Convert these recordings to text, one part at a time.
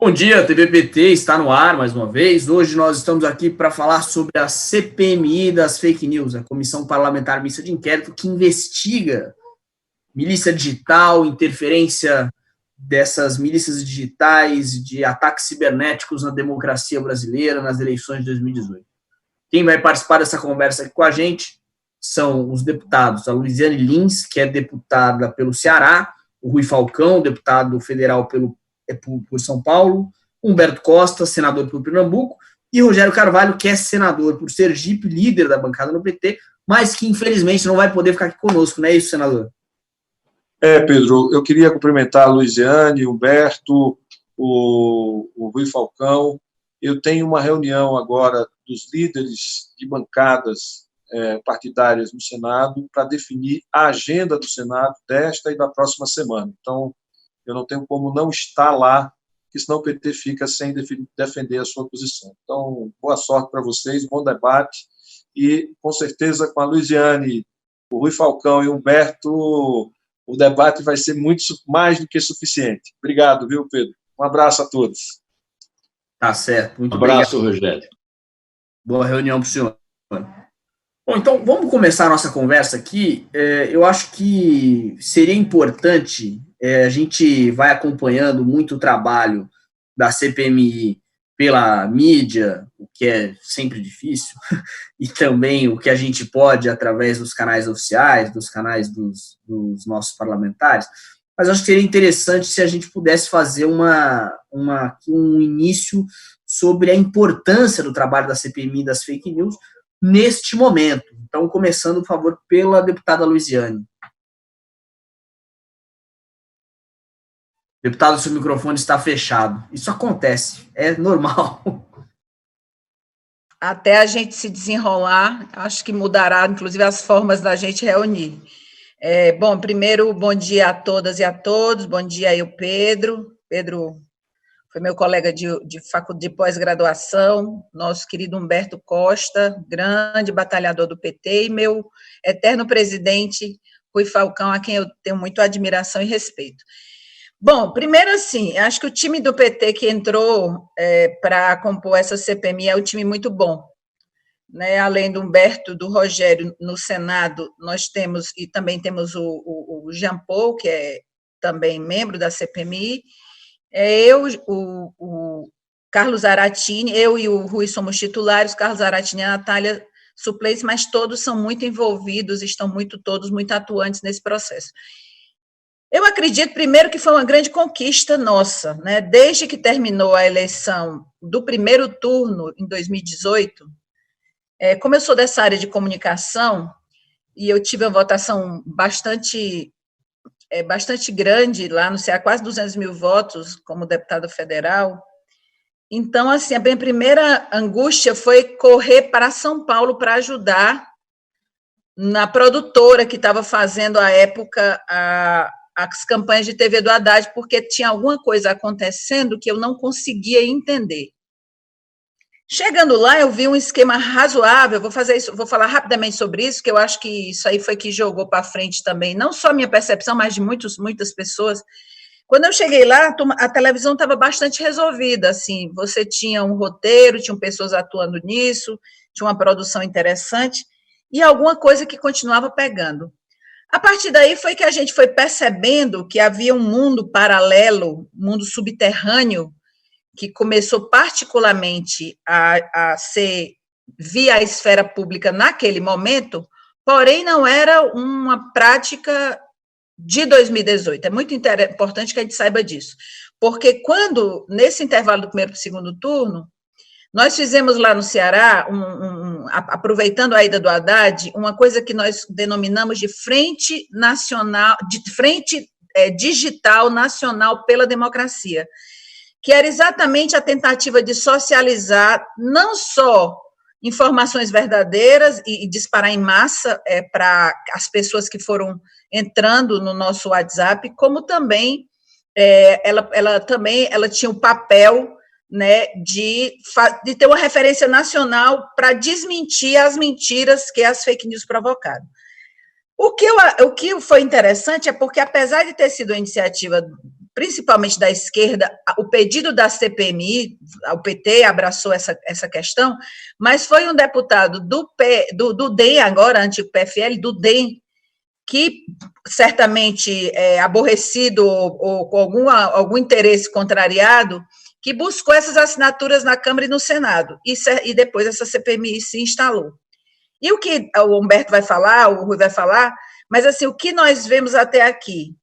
Bom dia, TVPT está no ar mais uma vez. Hoje nós estamos aqui para falar sobre a CPMI das fake news, a Comissão Parlamentar Mista de Inquérito, que investiga milícia digital, interferência dessas milícias digitais, de ataques cibernéticos na democracia brasileira nas eleições de 2018. Quem vai participar dessa conversa aqui com a gente são os deputados, a Luiziane Lins, que é deputada pelo Ceará, o Rui Falcão, deputado federal por São Paulo, Humberto Costa, senador por Pernambuco, e Rogério Carvalho, que é senador por Sergipe, líder da bancada no PT, mas que infelizmente não vai poder ficar aqui conosco, não é isso, senador? Pedro, eu queria cumprimentar a Luiziane, Humberto, o Rui Falcão. Eu tenho uma reunião agora dos líderes de bancadas partidárias no Senado para definir a agenda do Senado desta e da próxima semana. Então, eu não tenho como não estar lá, porque senão o PT fica sem defender a sua posição. Então, boa sorte para vocês, bom debate, e, com certeza, com a Luiziane, o Rui Falcão e o Humberto, o debate vai ser muito mais do que suficiente. Obrigado, viu, Pedro? Um abraço a todos. Tá certo, muito abraço, obrigado. Rogério. Boa reunião para o senhor. Bom, então, vamos começar a nossa conversa aqui. Eu acho que seria importante, a gente vai acompanhando muito o trabalho da CPMI pela mídia, o que é sempre difícil, e também o que a gente pode através dos canais oficiais, dos canais dos nossos parlamentares, mas acho que seria interessante se a gente pudesse fazer um início sobre a importância do trabalho da CPMI das fake news neste momento. Então, começando, por favor, pela deputada Luiziane. Deputado, seu microfone está fechado. Isso acontece, é normal. Até a gente se desenrolar, acho que mudará, inclusive, as formas da gente reunir. Bom, primeiro, bom dia a todas e a todos. Bom dia aí, o Pedro. Pedro foi meu colega de pós-graduação, nosso querido Humberto Costa, grande batalhador do PT, e meu eterno presidente, Rui Falcão, a quem eu tenho muita admiração e respeito. Bom, primeiro assim, acho que o time do PT que entrou para compor essa CPMI é um time muito bom, né? Além do Humberto, do Rogério no Senado, nós temos, e também temos o Jean Paul, que é também membro da CPMI, eu, o Carlos Zaratini, eu e o Rui somos titulares, Carlos Zaratini e a Natália suplentes, mas todos são muito envolvidos, estão todos muito atuantes nesse processo. Eu acredito, primeiro, que foi uma grande conquista nossa, né? Desde que terminou a eleição do primeiro turno, em 2018, como eu sou dessa área de comunicação, e eu tive uma votação bastante grande lá no Ceará, quase 200 mil votos como deputada federal. Então, assim, a minha primeira angústia foi correr para São Paulo para ajudar na produtora que estava fazendo, à época, as campanhas de TV do Haddad, porque tinha alguma coisa acontecendo que eu não conseguia entender. Chegando lá, eu vi um esquema razoável, vou falar rapidamente sobre isso, que eu acho que isso aí foi que jogou para frente também, não só a minha percepção, mas de muitas pessoas. Quando eu cheguei lá, a televisão estava bastante resolvida, assim, você tinha um roteiro, tinham pessoas atuando nisso, tinha uma produção interessante, e alguma coisa que continuava pegando. A partir daí foi que a gente foi percebendo que havia um mundo paralelo, um mundo subterrâneo, que começou particularmente a ser via a esfera pública naquele momento, porém não era uma prática de 2018. É muito importante que a gente saiba disso, porque quando, nesse intervalo do primeiro para o segundo turno, nós fizemos lá no Ceará, aproveitando a ida do Haddad, uma coisa que nós denominamos de frente nacional, de frente digital nacional pela democracia, que era exatamente a tentativa de socializar não só informações verdadeiras e disparar em massa para as pessoas que foram entrando no nosso WhatsApp, como também ela tinha o papel, né, de ter uma referência nacional para desmentir as mentiras que as fake news provocaram. O que foi interessante é porque, apesar de ter sido uma iniciativa principalmente da esquerda, o pedido da CPMI, o PT abraçou essa questão, mas foi um deputado do DEM, agora, antigo PFL, do DEM, que certamente aborrecido ou com algum interesse contrariado, que buscou essas assinaturas na Câmara e no Senado, e depois essa CPMI se instalou. E o que o Humberto vai falar, o Rui vai falar, mas assim, o que nós vemos até aqui?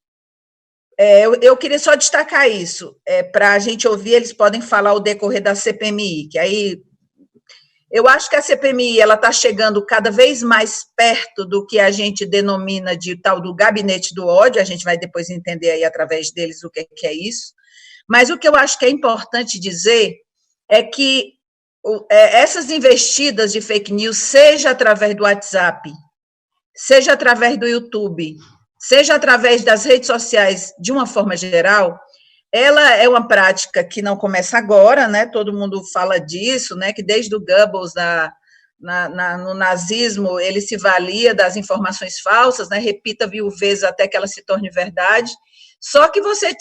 Eu queria só destacar isso, para a gente ouvir, eles podem falar o decorrer da CPMI, que aí eu acho que a CPMI está chegando cada vez mais perto do que a gente denomina de tal do gabinete do ódio, a gente vai depois entender aí através deles o que é isso, mas o que eu acho que é importante dizer é que essas investidas de fake news, seja através do WhatsApp, seja através do YouTube, seja através das redes sociais, de uma forma geral, ela é uma prática que não começa agora, né? Todo mundo fala disso, né? Que desde o Goebbels, no nazismo, ele se valia das informações falsas, né? Repita 1000 vezes até que ela se torne verdade. Só que você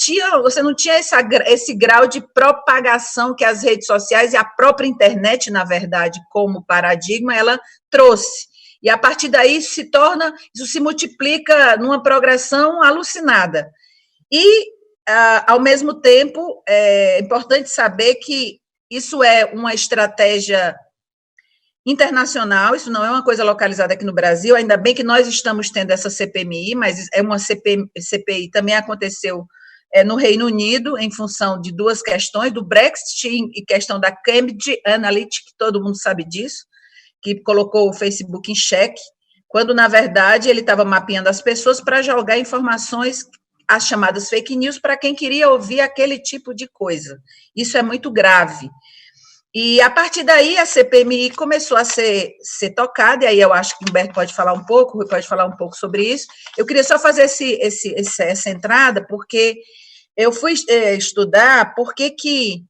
não tinha esse grau de propagação que as redes sociais e a própria internet, na verdade, como paradigma, ela trouxe. E a partir daí isso se multiplica numa progressão alucinada. E, ao mesmo tempo, é importante saber que isso é uma estratégia internacional, isso não é uma coisa localizada aqui no Brasil, ainda bem que nós estamos tendo essa CPMI, mas é uma CPI também aconteceu no Reino Unido, em função de duas questões, do Brexit e questão da Cambridge Analytica, que todo mundo sabe disso, que colocou o Facebook em xeque, quando, na verdade, ele estava mapeando as pessoas para jogar informações, as chamadas fake news, para quem queria ouvir aquele tipo de coisa. Isso é muito grave. E, a partir daí, a CPMI começou a ser tocada, e aí eu acho que o Humberto pode falar um pouco, o Rui pode falar um pouco sobre isso. Eu queria só fazer essa entrada, porque eu fui estudar por que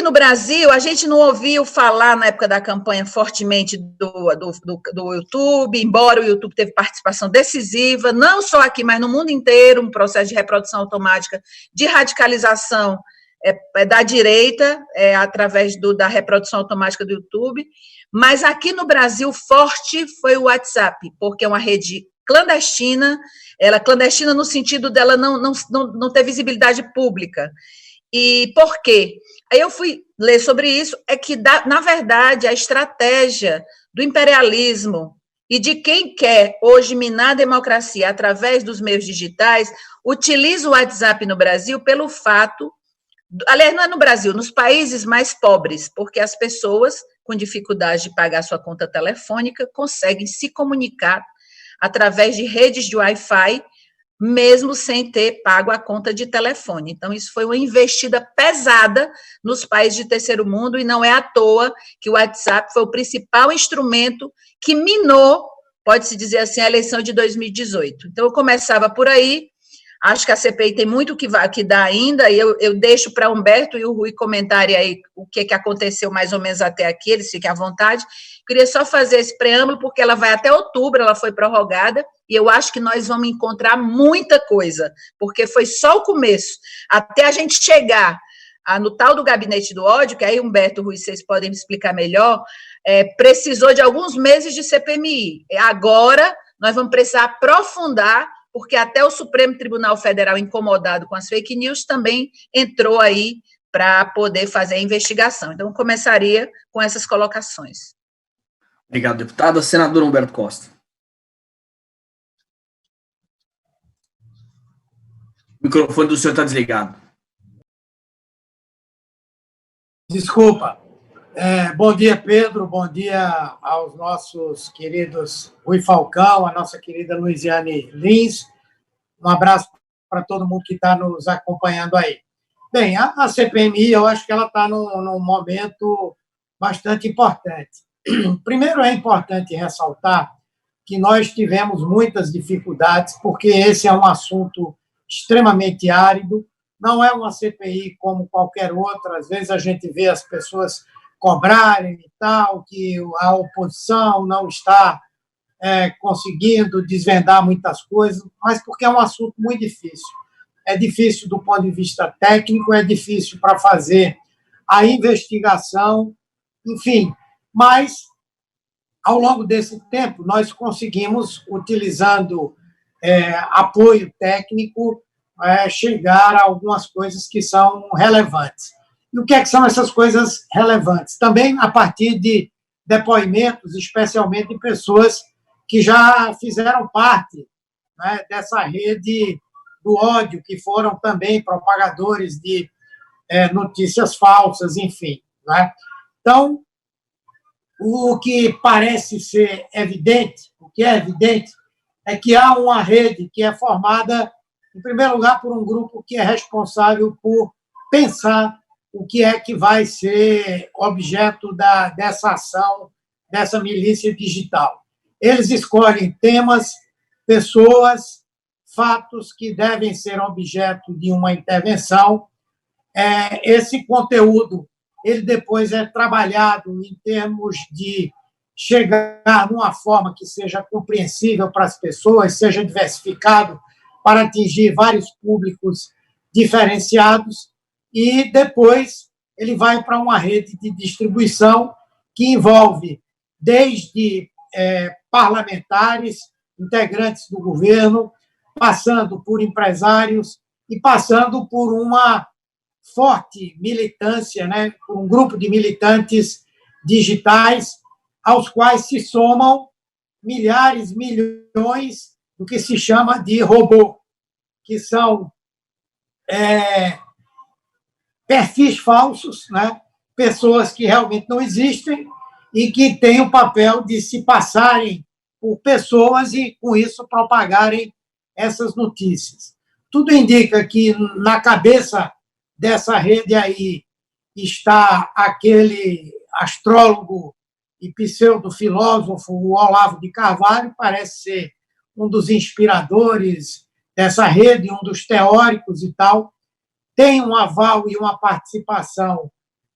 no Brasil a gente não ouviu falar, na época da campanha, fortemente do YouTube, embora o YouTube teve participação decisiva, não só aqui, mas no mundo inteiro, um processo de reprodução automática, de radicalização da direita, através da reprodução automática do YouTube, mas aqui no Brasil, forte foi o WhatsApp, porque é uma rede clandestina, ela clandestina no sentido dela não ter visibilidade pública. E por quê? Aí eu fui ler sobre isso, é que, na verdade, a estratégia do imperialismo e de quem quer hoje minar a democracia através dos meios digitais, utiliza o WhatsApp no Brasil pelo fato, aliás, não é no Brasil, nos países mais pobres, porque as pessoas com dificuldade de pagar sua conta telefônica conseguem se comunicar através de redes de Wi-Fi, mesmo sem ter pago a conta de telefone. Então, isso foi uma investida pesada nos países de terceiro mundo, e não é à toa que o WhatsApp foi o principal instrumento que minou, pode-se dizer assim, a eleição de 2018. Então, eu começava por aí, acho que a CPI tem muito que dar ainda, e eu deixo para Humberto e o Rui comentarem aí o que aconteceu mais ou menos até aqui, eles fiquem à vontade. Queria só fazer esse preâmbulo, porque ela vai até outubro, ela foi prorrogada, e eu acho que nós vamos encontrar muita coisa, porque foi só o começo, até a gente chegar no tal do gabinete do ódio, que aí, Humberto, Rui, vocês podem me explicar melhor, precisou de alguns meses de CPMI. Agora, nós vamos precisar aprofundar, porque até o Supremo Tribunal Federal, incomodado com as fake news, também entrou aí para poder fazer a investigação. Então, eu começaria com essas colocações. Obrigado, deputada. Senador Humberto Costa. O microfone do senhor está desligado. Desculpa. Bom dia, Pedro. Bom dia aos nossos queridos Rui Falcão, a nossa querida Luiziane Lins. Um abraço para todo mundo que está nos acompanhando aí. Bem, a CPMI, eu acho que ela está num momento bastante importante. Primeiro, é importante ressaltar que nós tivemos muitas dificuldades, porque esse é um assunto extremamente árido, não é uma CPI como qualquer outra, às vezes a gente vê as pessoas cobrarem e tal, que a oposição não está conseguindo desvendar muitas coisas, mas porque é um assunto muito difícil. é difícil do ponto de vista técnico, é difícil para fazer a investigação, enfim. Mas, ao longo desse tempo, nós conseguimos, utilizando apoio técnico, chegar a algumas coisas que são relevantes. E o que são essas coisas relevantes? Também a partir de depoimentos, especialmente de pessoas que já fizeram parte, né, dessa rede do ódio, que foram também propagadores de notícias falsas, enfim. Né? Então, o que parece ser evidente, o que é evidente, é que há uma rede que é formada, em primeiro lugar, por um grupo que é responsável por pensar o que é que vai ser objeto dessa ação, dessa milícia digital. Eles escolhem temas, pessoas, fatos que devem ser objeto de uma intervenção. Esse conteúdo, ele depois é trabalhado em termos de chegar numa forma que seja compreensível para as pessoas, seja diversificado para atingir vários públicos diferenciados, e depois ele vai para uma rede de distribuição que envolve desde parlamentares, integrantes do governo, passando por empresários e passando por uma forte militância, né, por um grupo de militantes digitais, aos quais se somam milhares, milhões do que se chama de robô, que são perfis falsos, né, pessoas que realmente não existem e que têm o papel de se passarem por pessoas e, com isso, propagarem essas notícias. Tudo indica que, na cabeça dessa rede aí, está aquele astrólogo e pseudo-filósofo Olavo de Carvalho, parece ser um dos inspiradores dessa rede, um dos teóricos e tal. Tem um aval e uma participação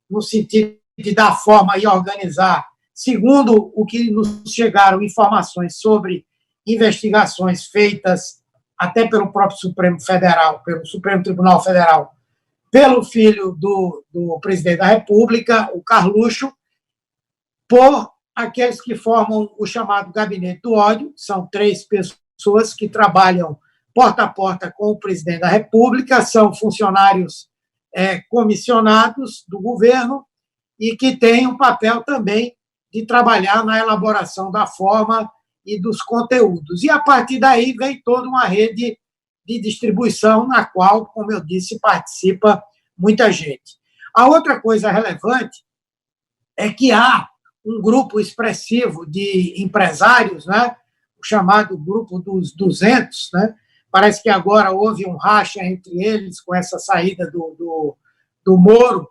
no sentido de dar forma e organizar, segundo o que nos chegaram informações sobre investigações feitas até pelo próprio Supremo Federal, pelo Supremo Tribunal Federal, pelo filho do presidente da República, o Carluxo, por aqueles que formam o chamado Gabinete do Ódio. São 3 pessoas que trabalham porta a porta com o presidente da República, são funcionários comissionados do governo e que têm um papel também de trabalhar na elaboração da forma e dos conteúdos. E, a partir daí, vem toda uma rede de distribuição na qual, como eu disse, participa muita gente. A outra coisa relevante é que há um grupo expressivo de empresários, né, o chamado Grupo dos 200, né, parece que agora houve um racha entre eles com essa saída do Moro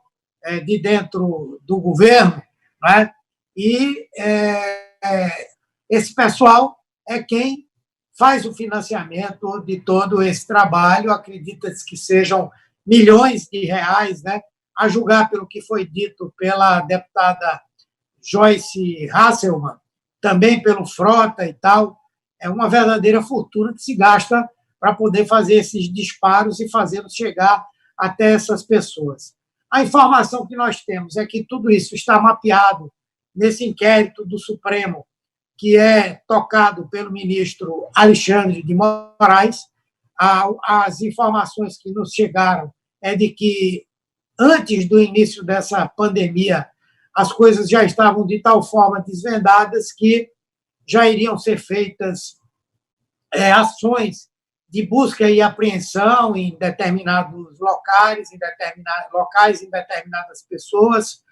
de dentro do governo, né? E esse pessoal é quem faz o financiamento de todo esse trabalho. Acredita-se que sejam milhões de reais, né? A julgar pelo que foi dito pela deputada Joyce Hasselmann, também pelo Frota e tal, é uma verdadeira fortuna que se gasta para poder fazer esses disparos e fazê-los chegar até essas pessoas. A informação que nós temos é que tudo isso está mapeado nesse inquérito do Supremo, que é tocado pelo ministro Alexandre de Moraes. As informações que nos chegaram é de que, antes do início dessa pandemia, as coisas já estavam de tal forma desvendadas que já iriam ser feitas ações de busca e apreensão em determinados locais, em determinadas pessoas.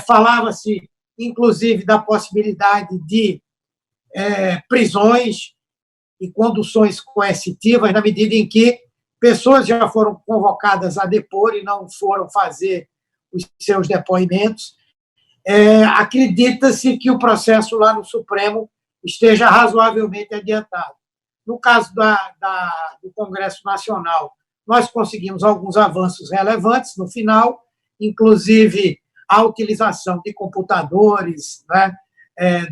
Falava-se, inclusive, da possibilidade de prisões e conduções coercitivas, na medida em que pessoas já foram convocadas a depor e não foram fazer os seus depoimentos. Acredita-se que o processo lá no Supremo esteja razoavelmente adiantado. No caso do Congresso Nacional, nós conseguimos alguns avanços relevantes no final, inclusive a utilização de computadores, né,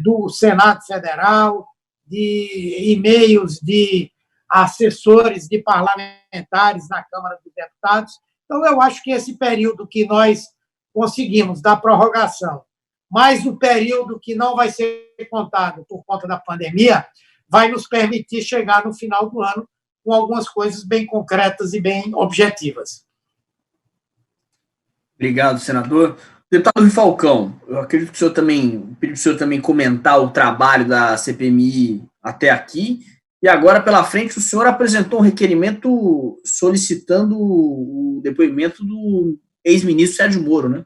do Senado Federal, de e-mails de assessores de parlamentares na Câmara dos Deputados. Então, eu acho que esse período que nós conseguimos da prorrogação, mais o período que não vai ser contado por conta da pandemia, vai nos permitir chegar no final do ano com algumas coisas bem concretas e bem objetivas. Obrigado, senador. Deputado Rui Falcão, eu acredito que o senhor também pediu para o senhor também comentar o trabalho da CPMI até aqui, e agora, pela frente, o senhor apresentou um requerimento solicitando o depoimento do ex-ministro Sérgio Moro, né?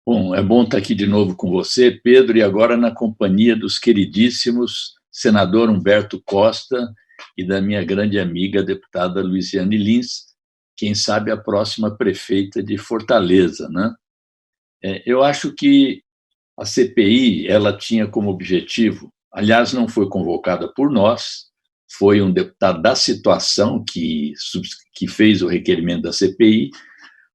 Bom, é bom estar aqui de novo com você, Pedro, e agora na companhia dos queridíssimos senador Humberto Costa e da minha grande amiga, a deputada Luiziane Lins, quem sabe a próxima prefeita de Fortaleza, né? Eu acho que a CPI, ela tinha como objetivo, aliás, não foi convocada por nós, foi um deputado da situação que fez o requerimento da CPI,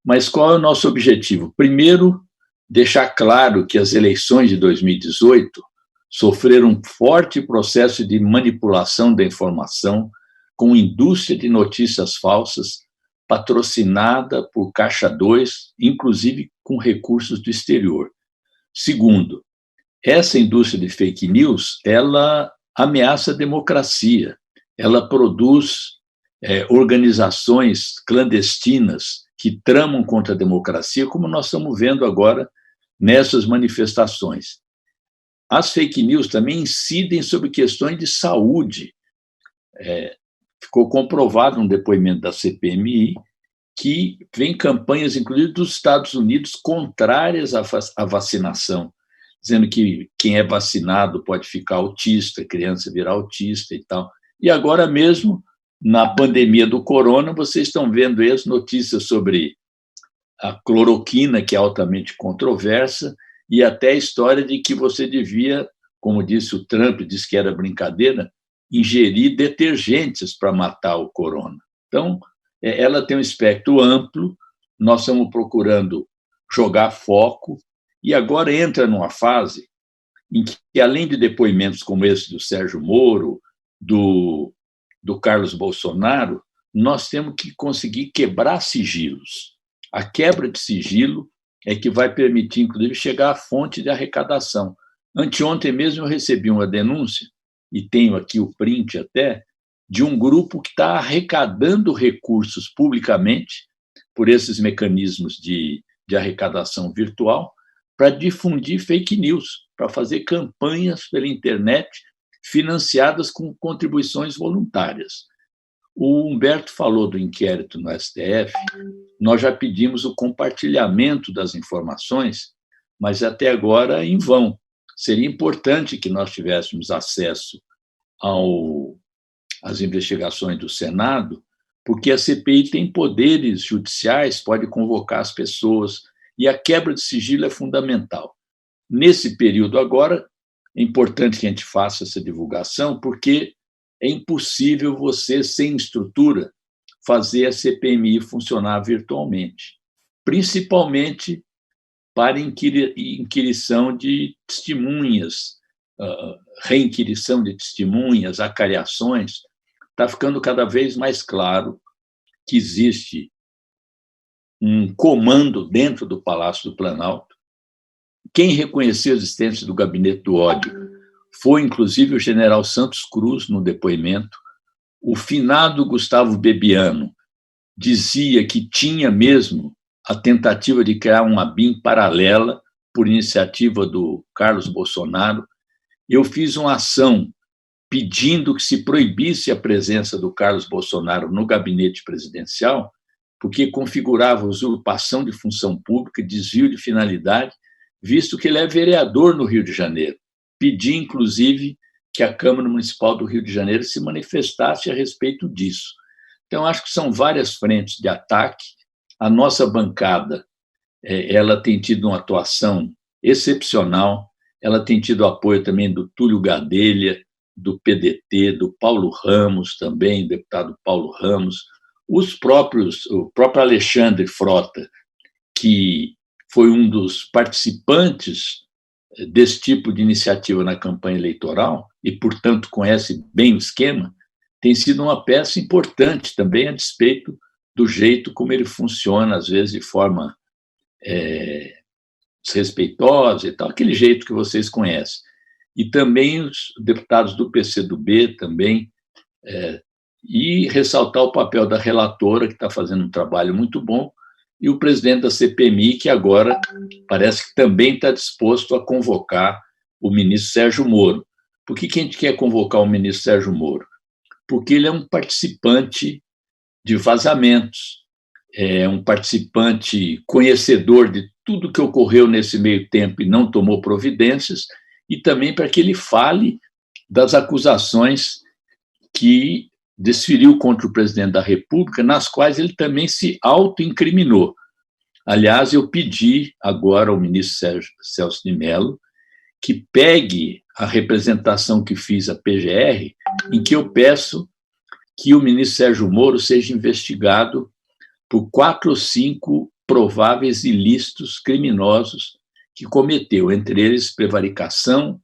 mas qual é o nosso objetivo? Primeiro, deixar claro que as eleições de 2018 sofreram um forte processo de manipulação da informação com indústria de notícias falsas, patrocinada por Caixa 2, inclusive com recursos do exterior. Segundo, essa indústria de fake news, ela ameaça a democracia, ela produz organizações clandestinas que tramam contra a democracia, como nós estamos vendo agora nessas manifestações. As fake news também incidem sobre questões de saúde. Ficou comprovado no depoimento da CPMI que vem campanhas, inclusive dos Estados Unidos, contrárias à vacinação, dizendo que quem é vacinado pode ficar autista, a criança virar autista e tal. E agora mesmo, na pandemia do corona, vocês estão vendo aí as notícias sobre a cloroquina, que é altamente controversa, e até a história de que você devia, como disse o Trump, disse que era brincadeira, ingerir detergentes para matar o corona. Então, ela tem um espectro amplo, nós estamos procurando jogar foco, e agora entra numa fase em que, além de depoimentos como esse do Sérgio Moro, do Carlos Bolsonaro, nós temos que conseguir quebrar sigilos. A quebra de sigilo é que vai permitir, inclusive, chegar à fonte de arrecadação. Anteontem mesmo eu recebi uma denúncia, e tenho aqui o print até, de um grupo que está arrecadando recursos publicamente por esses mecanismos de arrecadação virtual para difundir fake news, para fazer campanhas pela internet financiadas com contribuições voluntárias. O Humberto falou do inquérito no STF, nós já pedimos o compartilhamento das informações, mas até agora em vão. Seria importante que nós tivéssemos acesso às investigações do Senado, porque a CPI tem poderes judiciais, pode convocar as pessoas, e a quebra de sigilo é fundamental. Nesse período agora, é importante que a gente faça essa divulgação, porque é impossível você, sem estrutura, fazer a CPMI funcionar virtualmente, principalmente para inquirição de testemunhas, reinquirição de testemunhas, acariações. Está ficando cada vez mais claro que existe um comando dentro do Palácio do Planalto. Quem reconheceu a existência do gabinete do ódio foi, inclusive, o general Santos Cruz, no depoimento. O finado Gustavo Bebiano dizia que tinha mesmo a tentativa de criar uma ABIN paralela por iniciativa do Carlos Bolsonaro. Eu fiz uma ação pedindo que se proibisse a presença do Carlos Bolsonaro no gabinete presidencial, porque configurava usurpação de função pública, desvio de finalidade, visto que ele é vereador no Rio de Janeiro. Pedi, inclusive, que a Câmara Municipal do Rio de Janeiro se manifestasse a respeito disso. Então, acho que são várias frentes de ataque. A nossa bancada, ela tem tido uma atuação excepcional, ela tem tido apoio também do Túlio Gadelha, do PDT, do Paulo Ramos também, deputado Paulo Ramos, o próprio Alexandre Frota, que foi um dos participantes desse tipo de iniciativa na campanha eleitoral e, portanto, conhece bem o esquema, tem sido uma peça importante também, a despeito do jeito como ele funciona, às vezes de forma desrespeitosa e tal, aquele jeito que vocês conhecem. E também os deputados do PCdoB também, e ressaltar o papel da relatora, que está fazendo um trabalho muito bom, e o presidente da CPMI, que agora parece que também está disposto a convocar o ministro Sérgio Moro. Por que a gente quer convocar o ministro Sérgio Moro? Porque ele é um participante de vazamentos, é um participante conhecedor de tudo que ocorreu nesse meio tempo e não tomou providências, e também para que ele fale das acusações que desferiu contra o presidente da República, nas quais ele também se autoincriminou. Aliás, eu pedi agora ao ministro Celso de Mello que pegue a representação que fiz à PGR, em que eu peço que o ministro Sérgio Moro seja investigado por 4 ou 5 prováveis ilícitos criminosos que cometeu, entre eles prevaricação,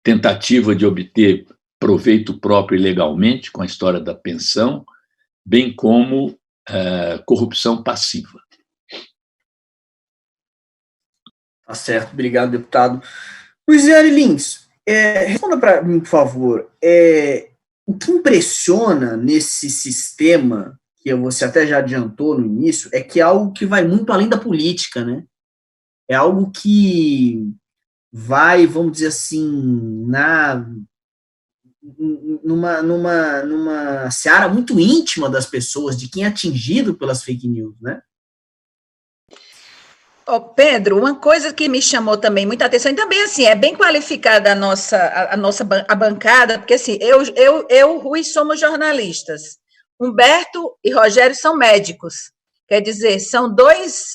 tentativa de obter proveito próprio ilegalmente, com a história da pensão, bem como corrupção passiva. Tá certo, obrigado, deputado. Luiziane Lins, responda para mim, por favor, o que impressiona nesse sistema, que você até já adiantou no início, é que é algo que vai muito além da política, né? É algo que vai, vamos dizer assim, numa seara muito íntima das pessoas, de quem é atingido pelas fake news, né? Pedro, uma coisa que me chamou também muita atenção, e também assim, é bem qualificada a bancada, porque assim, eu, Rui, somos jornalistas, Humberto e Rogério são médicos, quer dizer, são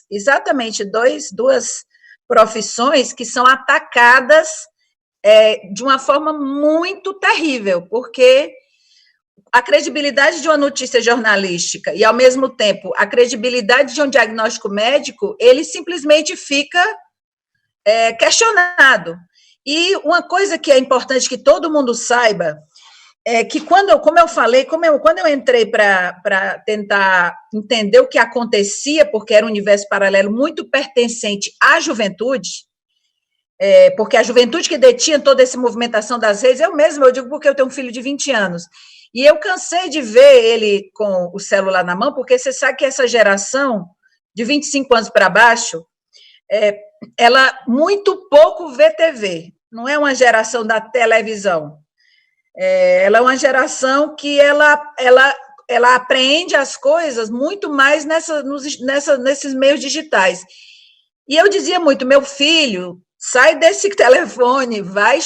exatamente duas profissões que são atacadas de uma forma muito terrível, porque a credibilidade de uma notícia jornalística e, ao mesmo tempo, a credibilidade de um diagnóstico médico, ele simplesmente fica questionado. E uma coisa que é importante que todo mundo saiba é que, quando eu entrei para tentar entender o que acontecia, porque era um universo paralelo muito pertencente à juventude, porque a juventude que detinha toda essa movimentação das redes, eu digo porque eu tenho um filho de 20 anos, e eu cansei de ver ele com o celular na mão, porque você sabe que essa geração de 25 anos para baixo, ela muito pouco vê TV, não é uma geração da televisão, ela é uma geração que ela apreende as coisas muito mais nesses meios digitais. E eu dizia muito, meu filho, sai desse telefone, vai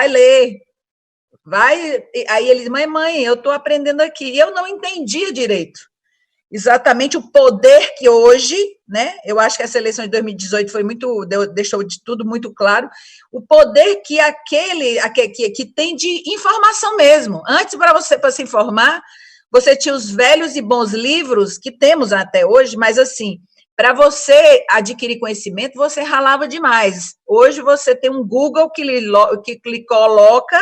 ler, aí ele diz, mãe, eu estou aprendendo aqui, e eu não entendia direito exatamente o poder que hoje, né, eu acho que essa eleição de 2018 deixou de tudo muito claro, o poder que que tem de informação mesmo. Antes, para se informar, você tinha os velhos e bons livros, que temos até hoje, mas assim, para você adquirir conhecimento, você ralava demais. Hoje você tem um Google que lhe coloca,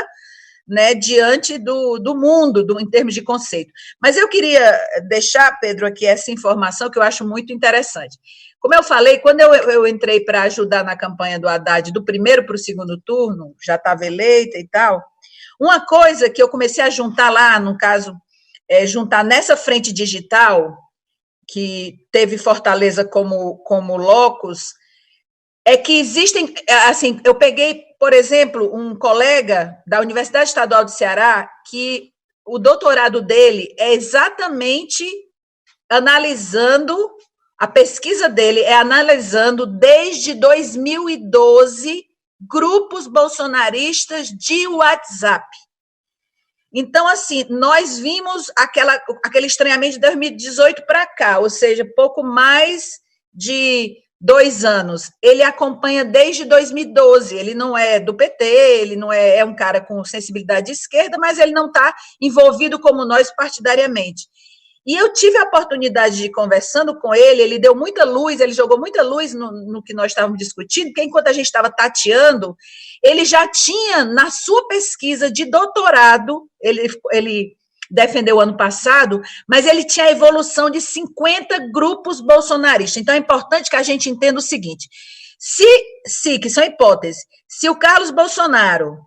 né, diante do mundo, em termos de conceito. Mas eu queria deixar, Pedro, aqui essa informação que eu acho muito interessante. Como eu falei, quando eu entrei para ajudar na campanha do Haddad, do primeiro para o segundo turno, já estava eleita e tal, uma coisa que eu comecei a juntar lá, no caso, juntar nessa frente digital, que teve Fortaleza como locus, é que existem, assim, eu peguei, por exemplo, um colega da Universidade Estadual do Ceará, que o doutorado dele é exatamente analisando, a pesquisa dele é analisando desde 2012 grupos bolsonaristas de WhatsApp. Então, assim, nós vimos aquele estranhamento de 2018 para cá, ou seja, pouco mais de 2 anos. Ele acompanha desde 2012, ele não é do PT, ele não é um cara com sensibilidade de esquerda, mas ele não está envolvido como nós partidariamente. E eu tive a oportunidade de, conversando com ele, ele deu muita luz, ele jogou muita luz no que nós estávamos discutindo, porque enquanto a gente estava tateando, ele já tinha, na sua pesquisa de doutorado, ele defendeu ano passado, mas ele tinha a evolução de 50 grupos bolsonaristas. Então, é importante que a gente entenda o seguinte, que são hipóteses, se o Carlos Bolsonaro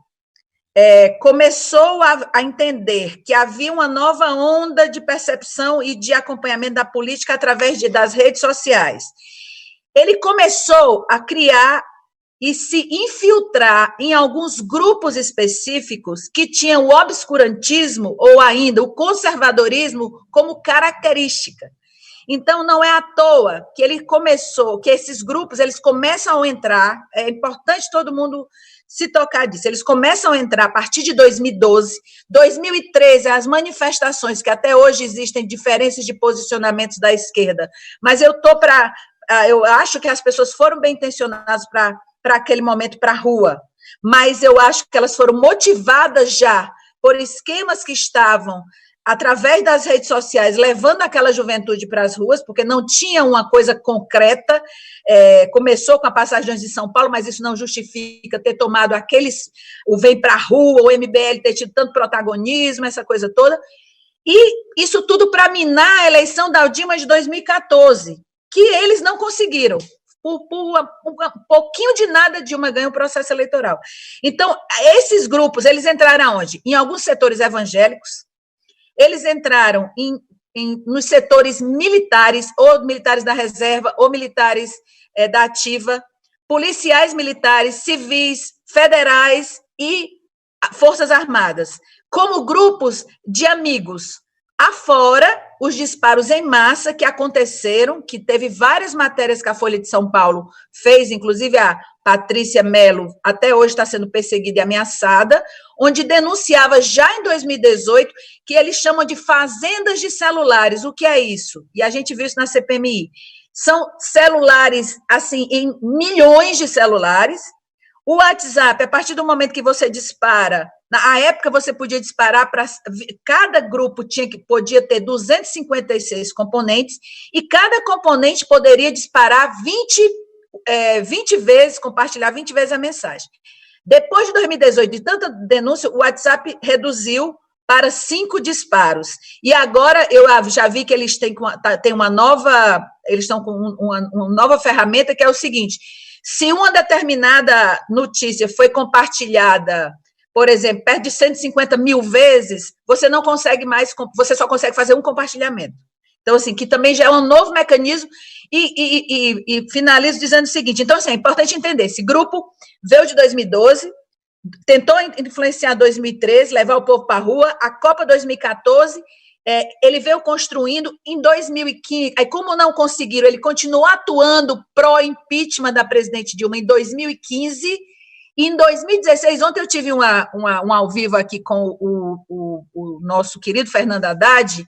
começou a entender que havia uma nova onda de percepção e de acompanhamento da política através das redes sociais, ele começou a criar e se infiltrar em alguns grupos específicos que tinham o obscurantismo ou ainda o conservadorismo como característica. Então, não é à toa que ele começou, que esses grupos, eles começam a entrar, é importante todo mundo se tocar disso, eles começam a entrar a partir de 2012, 2013, as manifestações, que até hoje existem diferenças de posicionamentos da esquerda, mas eu acho que as pessoas foram bem intencionadas para aquele momento, para a rua, mas eu acho que elas foram motivadas já por esquemas que estavam através das redes sociais, levando aquela juventude para as ruas, porque não tinha uma coisa concreta, começou com a Passagens de São Paulo, mas isso não justifica ter tomado o Vem para a Rua, o MBL ter tido tanto protagonismo, essa coisa toda, e isso tudo para minar a eleição da Dilma de 2014, que eles não conseguiram. Por um pouquinho de nada, Dilma ganha o processo eleitoral. Então, esses grupos, eles entraram aonde? Em alguns setores evangélicos, eles entraram nos setores militares, ou militares da reserva, ou militares da ativa, policiais militares, civis, federais e forças armadas, como grupos de amigos. Afora os disparos em massa que aconteceram, que teve várias matérias que a Folha de São Paulo fez, inclusive a Patrícia Mello, até hoje está sendo perseguida e ameaçada, onde denunciava já em 2018 que eles chamam de fazendas de celulares. O que é isso? E a gente viu isso na CPMI. São celulares, assim, em milhões de celulares. O WhatsApp, a partir do momento que você dispara, na época você podia disparar para... Cada grupo podia ter 256 componentes e cada componente poderia disparar 20 vezes, compartilhar 20 vezes a mensagem. Depois de 2018, de tanta denúncia, o WhatsApp reduziu para 5 disparos. E agora eu já vi que eles têm uma nova... Eles estão com uma nova ferramenta, que é o seguinte: se uma determinada notícia foi compartilhada, por exemplo, perto de 150 mil vezes, você não consegue mais, você só consegue fazer um compartilhamento. Então, assim, que também já é um novo mecanismo, e finalizo dizendo o seguinte, então, assim, é importante entender, esse grupo veio de 2012, tentou influenciar 2013, levar o povo para a rua, a Copa 2014, ele veio construindo em 2015, aí como não conseguiram, ele continuou atuando pró-impeachment da presidente Dilma em 2015, e em 2016, ontem eu tive um ao vivo aqui com o nosso querido Fernando Haddad,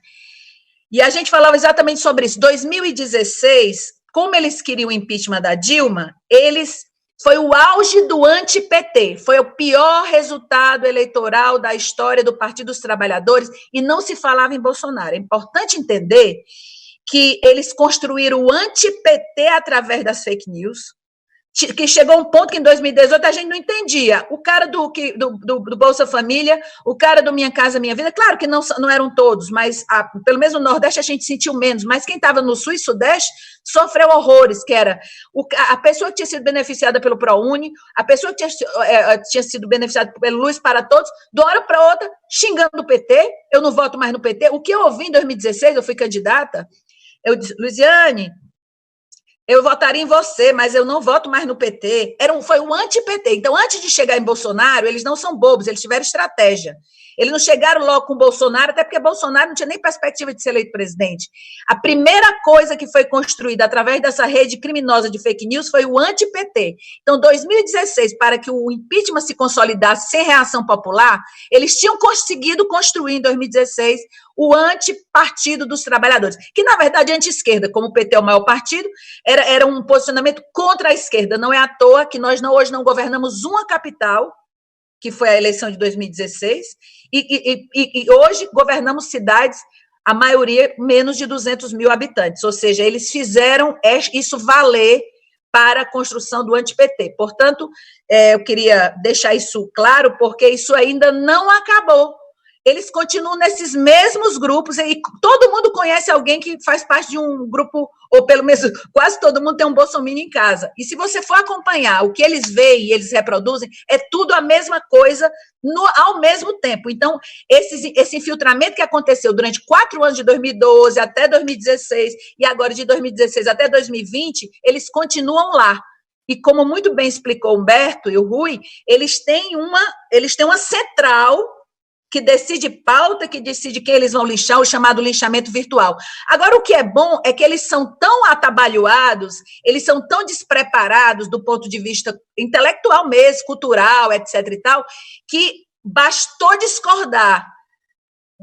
e a gente falava exatamente sobre isso. 2016, como eles queriam o impeachment da Dilma, foi o auge do anti-PT, foi o pior resultado eleitoral da história do Partido dos Trabalhadores, e não se falava em Bolsonaro. É importante entender que eles construíram o anti-PT através das fake news, que chegou a um ponto que em 2018 a gente não entendia. O cara do Bolsa Família, o cara do Minha Casa Minha Vida, claro que não eram todos, mas pelo menos no Nordeste a gente sentiu menos, mas quem estava no Sul e Sudeste sofreu horrores, que era a pessoa que tinha sido beneficiada pelo ProUni, a pessoa que tinha sido beneficiada pelo Luz para Todos, de uma hora para outra, xingando o PT, eu não voto mais no PT. O que eu ouvi em 2016, eu fui candidata, eu disse, Luiziane, eu votaria em você, mas eu não voto mais no PT. Foi um anti-PT. Então, antes de chegar em Bolsonaro, eles não são bobos, eles tiveram estratégia. Eles não chegaram logo com Bolsonaro, até porque Bolsonaro não tinha nem perspectiva de ser eleito presidente. A primeira coisa que foi construída através dessa rede criminosa de fake news foi o anti-PT. Então, 2016, para que o impeachment se consolidasse sem reação popular, eles tinham conseguido construir em 2016 o anti-partido dos trabalhadores, que, na verdade, é anti-esquerda, como o PT é o maior partido, era um posicionamento contra a esquerda. Não é à toa que nós hoje não governamos uma capital, que foi a eleição de 2016, e hoje governamos cidades a maioria menos de 200 mil habitantes, ou seja, eles fizeram isso valer para a construção do anti-PT. Portanto, eu queria deixar isso claro, porque isso ainda não acabou. Eles continuam nesses mesmos grupos, e todo mundo conhece alguém que faz parte de um grupo, ou pelo menos quase todo mundo tem um bolsominion em casa. E se você for acompanhar o que eles veem e eles reproduzem, é tudo a mesma coisa ao mesmo tempo. Então, esse infiltramento que aconteceu durante 4 anos, de 2012 até 2016, e agora de 2016 até 2020, eles continuam lá. E como muito bem explicou o Humberto e o Rui, eles têm uma central que decide pauta, que decide quem eles vão linchar, o chamado linchamento virtual. Agora, o que é bom é que eles são tão atabalhoados, eles são tão despreparados do ponto de vista intelectual mesmo, cultural, etc. e tal, que bastou discordar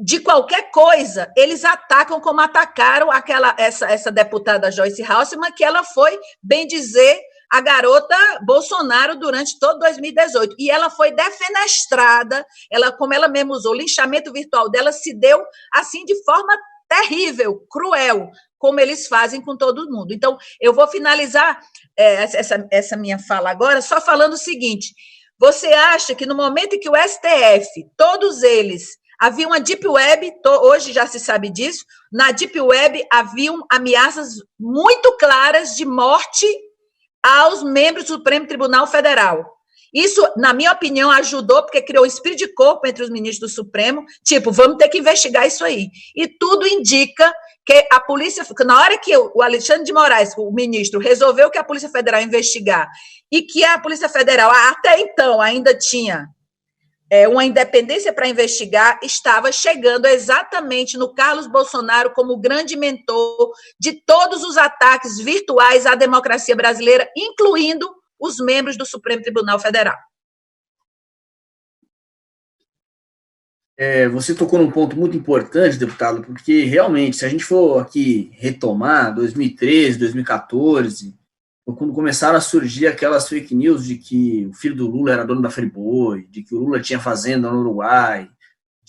de qualquer coisa, eles atacam como atacaram essa deputada Joyce Hasselmann, que ela foi, bem dizer, a garota Bolsonaro durante todo 2018. E ela foi defenestrada, como ela mesma usou, o linchamento virtual dela se deu assim de forma terrível, cruel, como eles fazem com todo mundo. Então, eu vou finalizar essa minha fala agora só falando o seguinte: você acha que no momento em que o STF, todos eles, havia uma Deep Web, hoje já se sabe disso, na Deep Web haviam ameaças muito claras de morte aos membros do Supremo Tribunal Federal. Isso, na minha opinião, ajudou, porque criou um espírito de corpo entre os ministros do Supremo, tipo, vamos ter que investigar isso aí. E tudo indica que a polícia, na hora que o Alexandre de Moraes, o ministro, resolveu que a Polícia Federal investigar, e que a Polícia Federal, até então, ainda tinha uma independência para investigar, estava chegando exatamente no Carlos Bolsonaro como grande mentor de todos os ataques virtuais à democracia brasileira, incluindo os membros do Supremo Tribunal Federal. Você tocou num ponto muito importante, deputado, porque realmente, se a gente for aqui retomar 2013, 2014, quando começaram a surgir aquelas fake news de que o filho do Lula era dono da Friboi, de que o Lula tinha fazenda no Uruguai,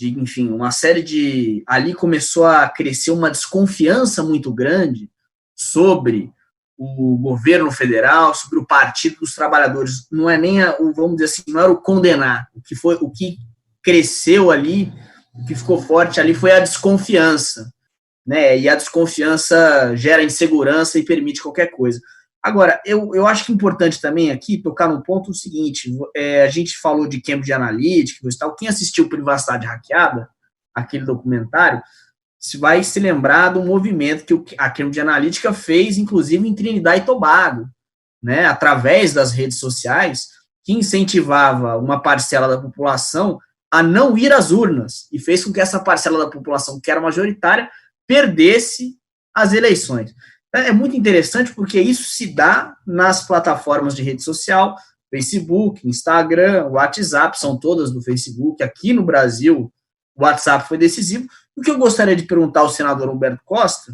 enfim, uma série de... Ali começou a crescer uma desconfiança muito grande sobre o governo federal, sobre o Partido dos Trabalhadores. Não é nem, vamos dizer assim, não era o condenar. O que cresceu ali, o que ficou forte ali foi a desconfiança, né? E a desconfiança gera insegurança e permite qualquer coisa. Agora, eu acho que é importante também aqui tocar num ponto o seguinte, a gente falou de Cambridge Analytica e tal, quem assistiu Privacidade Hackeada, aquele documentário, vai se lembrar do movimento que a Cambridge Analytica fez, inclusive em Trinidad e Tobago, né, através das redes sociais, que incentivava uma parcela da população a não ir às urnas, e fez com que essa parcela da população, que era majoritária, perdesse as eleições. É muito interessante porque isso se dá nas plataformas de rede social, Facebook, Instagram, WhatsApp, são todas do Facebook. Aqui no Brasil, o WhatsApp foi decisivo. O que eu gostaria de perguntar ao senador Humberto Costa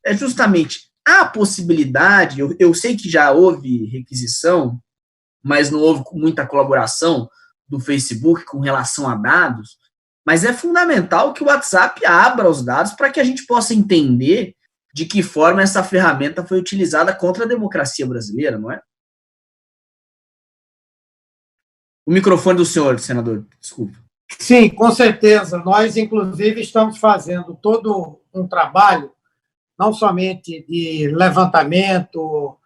é justamente a possibilidade, eu sei que já houve requisição, mas não houve muita colaboração do Facebook com relação a dados, mas é fundamental que o WhatsApp abra os dados para que a gente possa entender de que forma essa ferramenta foi utilizada contra a democracia brasileira, não é? O microfone do senhor, senador, desculpa. Sim, com certeza. Nós, inclusive, estamos fazendo todo um trabalho, não somente de levantamento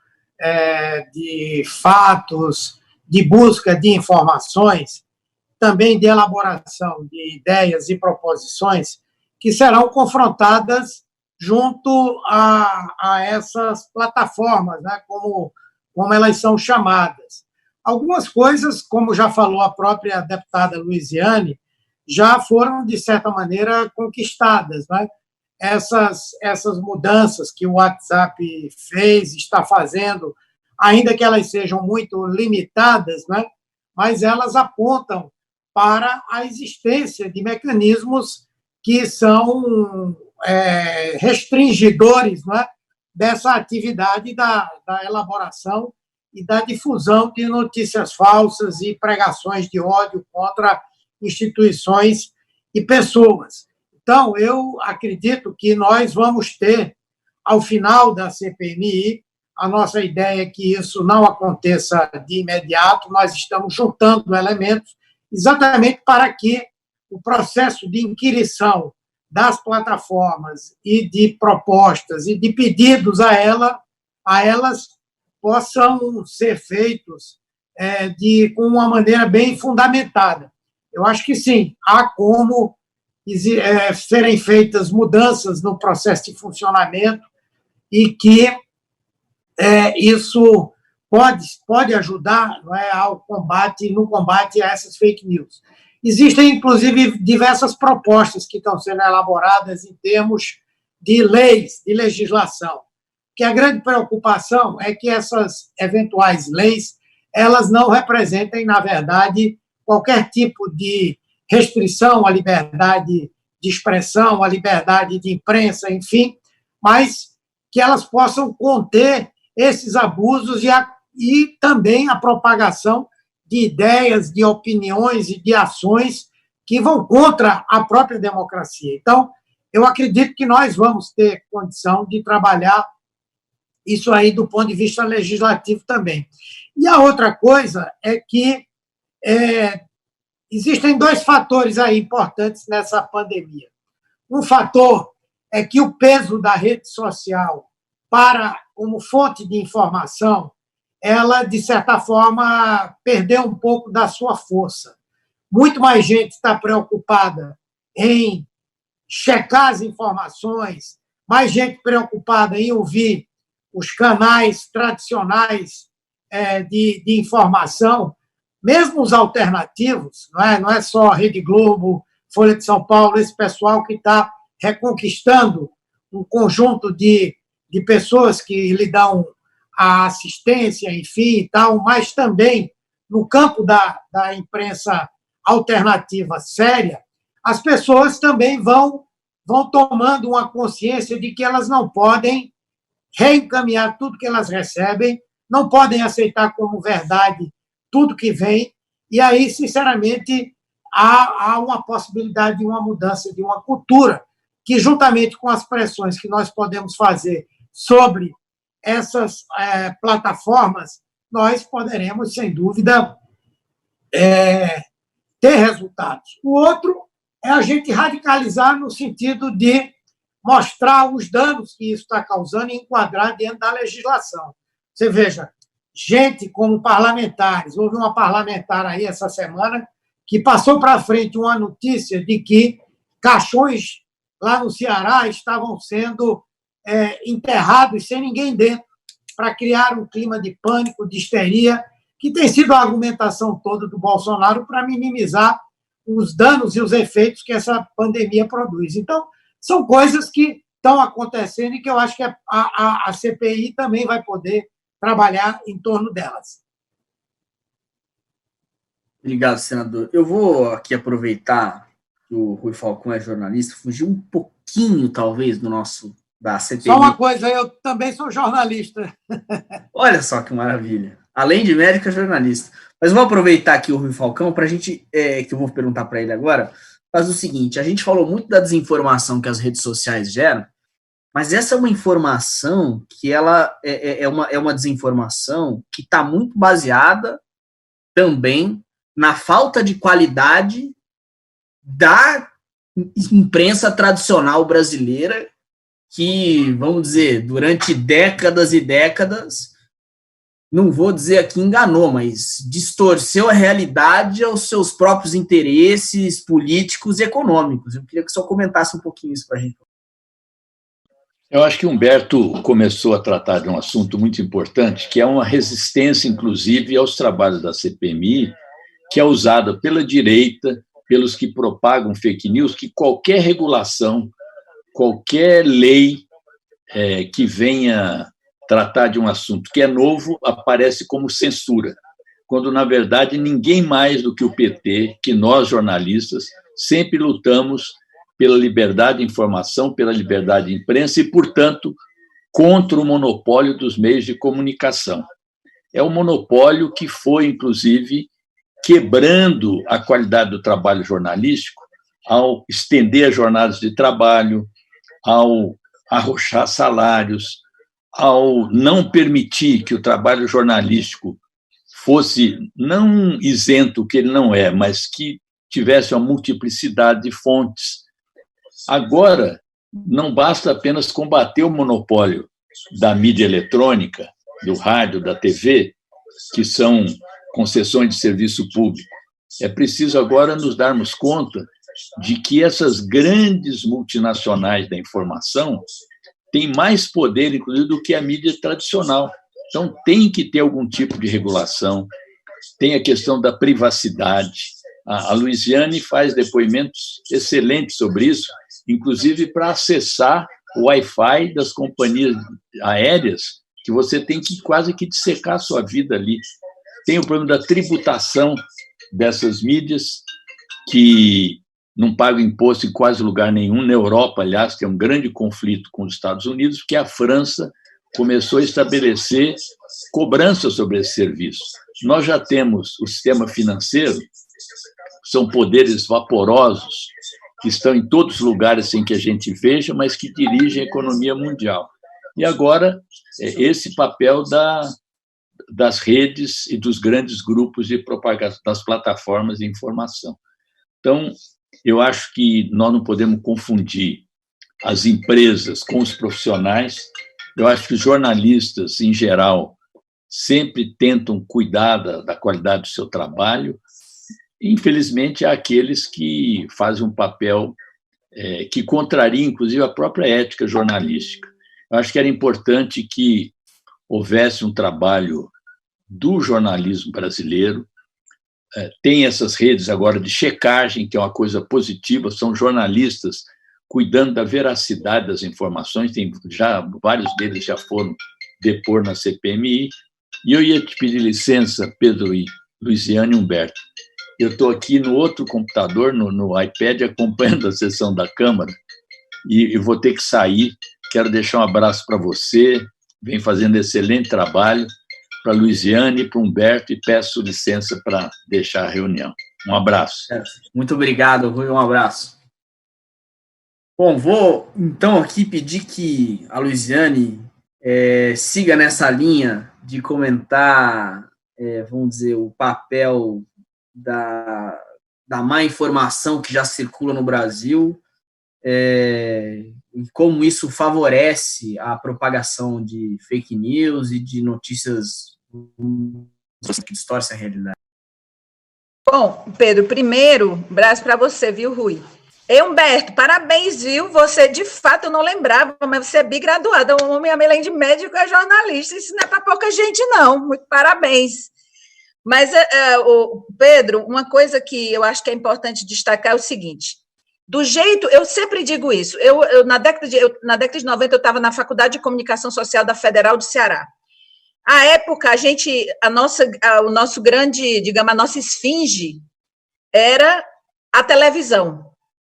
de fatos, de busca de informações, também de elaboração de ideias e proposições que serão confrontadas junto a essas plataformas, né, como elas são chamadas. Algumas coisas, como já falou a própria deputada Luiziane, já foram, de certa maneira, conquistadas, né? Essas mudanças que o WhatsApp fez, está fazendo, ainda que elas sejam muito limitadas, né? Mas elas apontam para a existência de mecanismos que são restringidores, né, dessa atividade da elaboração e da difusão de notícias falsas e pregações de ódio contra instituições e pessoas. Então, eu acredito que nós vamos ter, ao final da CPMI, a nossa ideia é que isso não aconteça de imediato, nós estamos juntando elementos exatamente para que o processo de inquirição das plataformas e de propostas e de pedidos a elas possam ser feitos com uma maneira bem fundamentada. Eu acho que sim, há como serem feitas mudanças no processo de funcionamento e que isso pode ajudar, não é, no combate a essas fake news. Existem, inclusive, diversas propostas que estão sendo elaboradas em termos de leis, de legislação, que a grande preocupação é que essas eventuais leis elas não representem, na verdade, qualquer tipo de restrição à liberdade de expressão, à liberdade de imprensa, enfim, mas que elas possam conter esses abusos e também a propagação de ideias, de opiniões e de ações que vão contra a própria democracia. Então, eu acredito que nós vamos ter condição de trabalhar isso aí do ponto de vista legislativo também. E a outra coisa é que existem dois fatores aí importantes nessa pandemia. Um fator é que o peso da rede social como fonte de informação, ela, de certa forma, perdeu um pouco da sua força. Muito mais gente está preocupada em checar as informações, mais gente preocupada em ouvir os canais tradicionais de informação, mesmo os alternativos, não é só a Rede Globo, Folha de São Paulo, esse pessoal que está reconquistando um conjunto de pessoas que lhe dão a assistência, enfim, e tal, mas também no campo da imprensa alternativa séria, as pessoas também vão tomando uma consciência de que elas não podem reencaminhar tudo que elas recebem, não podem aceitar como verdade tudo que vem, e aí, sinceramente, há uma possibilidade de uma mudança de uma cultura que, juntamente com as pressões que nós podemos fazer sobre essas plataformas, nós poderemos, sem dúvida, ter resultados. O outro é a gente radicalizar no sentido de mostrar os danos que isso está causando e enquadrar dentro da legislação. Você veja, gente como parlamentares, houve uma parlamentar aí essa semana que passou para frente uma notícia de que caixões lá no Ceará estavam sendo enterrados sem ninguém dentro, para criar um clima de pânico, de histeria, que tem sido a argumentação toda do Bolsonaro para minimizar os danos e os efeitos que essa pandemia produz. Então, são coisas que estão acontecendo e que eu acho que a CPI também vai poder trabalhar em torno delas. Obrigado, senador. Eu vou aqui aproveitar que o Rui Falcão é jornalista, fugir um pouquinho, talvez, da CPI. Só uma coisa, eu também sou jornalista. Olha só que maravilha. Além de médico, é jornalista. Mas vou aproveitar aqui o Rui Falcão para a gente, que eu vou perguntar para ele agora, faz o seguinte, a gente falou muito da desinformação que as redes sociais geram, mas essa é uma informação que ela é uma desinformação que está muito baseada também na falta de qualidade da imprensa tradicional brasileira, que, vamos dizer, durante décadas e décadas, não vou dizer aqui enganou, mas distorceu a realidade aos seus próprios interesses políticos e econômicos. Eu queria que o senhor comentasse um pouquinho isso para a gente. Eu acho que Humberto começou a tratar de um assunto muito importante, que é uma resistência, inclusive, aos trabalhos da CPMI, que é usada pela direita, pelos que propagam fake news, que qualquer regulação, qualquer lei que venha tratar de um assunto que é novo aparece como censura, quando, na verdade, ninguém mais do que o PT, que nós, jornalistas, sempre lutamos pela liberdade de informação, pela liberdade de imprensa e, portanto, contra o monopólio dos meios de comunicação. É um monopólio que foi, inclusive, quebrando a qualidade do trabalho jornalístico, ao estender as jornadas de trabalho, ao arrochar salários, ao não permitir que o trabalho jornalístico fosse não isento, que ele não é, mas que tivesse uma multiplicidade de fontes. Agora, não basta apenas combater o monopólio da mídia eletrônica, do rádio, da TV, que são concessões de serviço público. É preciso agora nos darmos conta de que essas grandes multinacionais da informação têm mais poder, inclusive, do que a mídia tradicional. Então, tem que ter algum tipo de regulação, tem a questão da privacidade. A Luiziane faz depoimentos excelentes sobre isso, inclusive para acessar o Wi-Fi das companhias aéreas, que você tem que quase que dissecar a sua vida ali. Tem o problema da tributação dessas mídias, que não pagam imposto em quase lugar nenhum, na Europa, aliás, que é um grande conflito com os Estados Unidos, porque a França começou a estabelecer cobrança sobre esse serviço. Nós já temos o sistema financeiro, são poderes vaporosos, que estão em todos os lugares sem que a gente veja, mas que dirigem a economia mundial. E agora, esse papel das redes e dos grandes grupos de propagação, das plataformas de informação. Então, eu acho que nós não podemos confundir as empresas com os profissionais. Eu acho que os jornalistas, em geral, sempre tentam cuidar da qualidade do seu trabalho. Infelizmente, há aqueles que fazem um papel que contraria, inclusive, a própria ética jornalística. Eu acho que era importante que houvesse um trabalho do jornalismo brasileiro. Tem essas redes agora de checagem, que é uma coisa positiva, são jornalistas cuidando da veracidade das informações, vários deles já foram depor na CPMI, e eu ia te pedir licença, Pedro e Luiziane e Humberto. Eu estou aqui no outro computador, no iPad, acompanhando a sessão da Câmara, e vou ter que sair. Quero deixar um abraço para você, vem fazendo excelente trabalho, para a Luiziane e para o Humberto, e peço licença para deixar a reunião. Um abraço. Muito obrigado, Rui, um abraço. Bom, vou então aqui pedir que a Luiziane siga nessa linha de comentar, vamos dizer, o papel da má informação que já circula no Brasil, e como isso favorece a propagação de fake news e de notícias que distorcem a realidade. Bom, Pedro, primeiro, abraço para você, viu, Rui? Humberto, parabéns, viu? Você, de fato, eu não lembrava, mas você é bigraduada, um homem além de médico é jornalista, isso não é para pouca gente, não. Muito parabéns. Mas, Pedro, uma coisa que eu acho que é importante destacar é o seguinte: do jeito, eu sempre digo isso, na década de 90 eu estava na Faculdade de Comunicação Social da Federal do Ceará. À época, o nosso grande, digamos, a nossa esfinge era a televisão,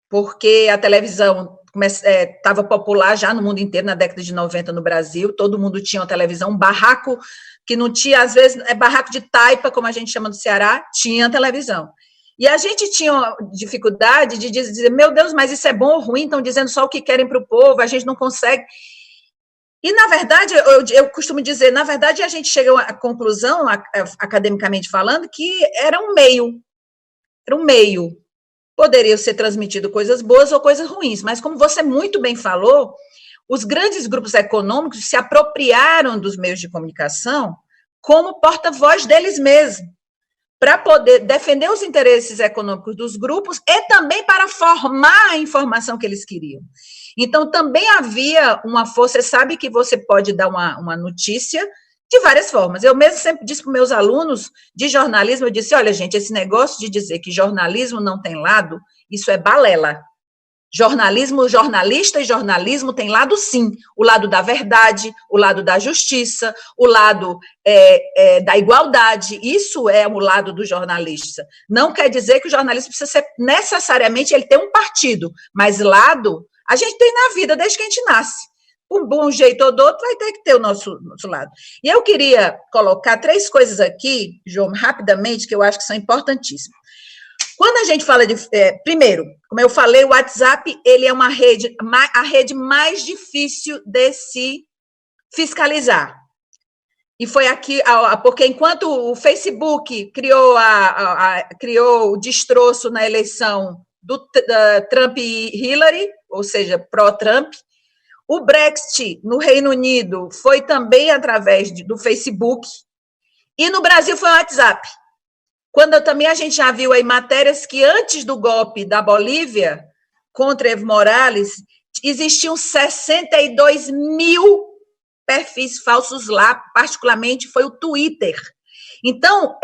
porque a televisão estava popular já no mundo inteiro, na década de 90 no Brasil, todo mundo tinha uma televisão, um barraco que não tinha, às vezes, barraco de taipa, como a gente chama no Ceará, tinha televisão. E a gente tinha dificuldade de dizer, meu Deus, mas isso é bom ou ruim? Estão dizendo só o que querem para o povo, a gente não consegue. E, na verdade, eu costumo dizer, na verdade, a gente chega à conclusão, academicamente falando, que era um meio. Poderiam ser transmitido coisas boas ou coisas ruins, mas, como você muito bem falou, os grandes grupos econômicos se apropriaram dos meios de comunicação como porta-voz deles mesmos, para poder defender os interesses econômicos dos grupos e também para formar a informação que eles queriam. Então, também havia uma força. Você sabe que você pode dar uma notícia de várias formas. Eu mesmo sempre disse para os meus alunos de jornalismo, eu disse, olha, gente, esse negócio de dizer que jornalismo não tem lado, isso é balela. Jornalista e jornalismo tem lado, sim, o lado da verdade, o lado da justiça, o lado da igualdade, isso é o lado do jornalista. Não quer dizer que o jornalista precisa ser, necessariamente, ele tem um partido, mas lado, a gente tem na vida desde que a gente nasce. Um jeito ou do outro vai ter que ter o nosso lado. E eu queria colocar 3 coisas aqui, João, rapidamente, que eu acho que são importantíssimas. Quando a gente fala de... primeiro, como eu falei, o WhatsApp ele é a rede mais difícil de se fiscalizar. E foi aqui, porque enquanto o Facebook criou o destroço na eleição da Trump e Hillary, ou seja, pró-Trump, o Brexit no Reino Unido foi também através do Facebook, e no Brasil foi o WhatsApp. Quando também a gente já viu aí matérias que antes do golpe da Bolívia contra Evo Morales, existiam 62 mil perfis falsos lá, particularmente foi o Twitter. Então,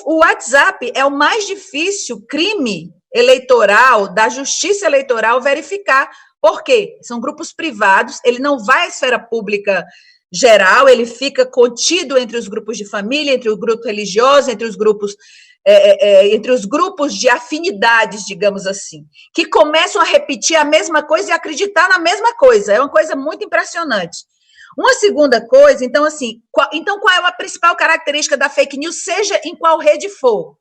o WhatsApp é o mais difícil crime eleitoral, da justiça eleitoral verificar. Por quê? São grupos privados, ele não vai à esfera pública geral, ele fica contido entre os grupos de família, entre o grupo religioso, entre os grupos de afinidades, digamos assim, que começam a repetir a mesma coisa e acreditar na mesma coisa. É uma coisa muito impressionante. Uma segunda coisa, então, assim, qual é a principal característica da fake news, seja em qual rede for?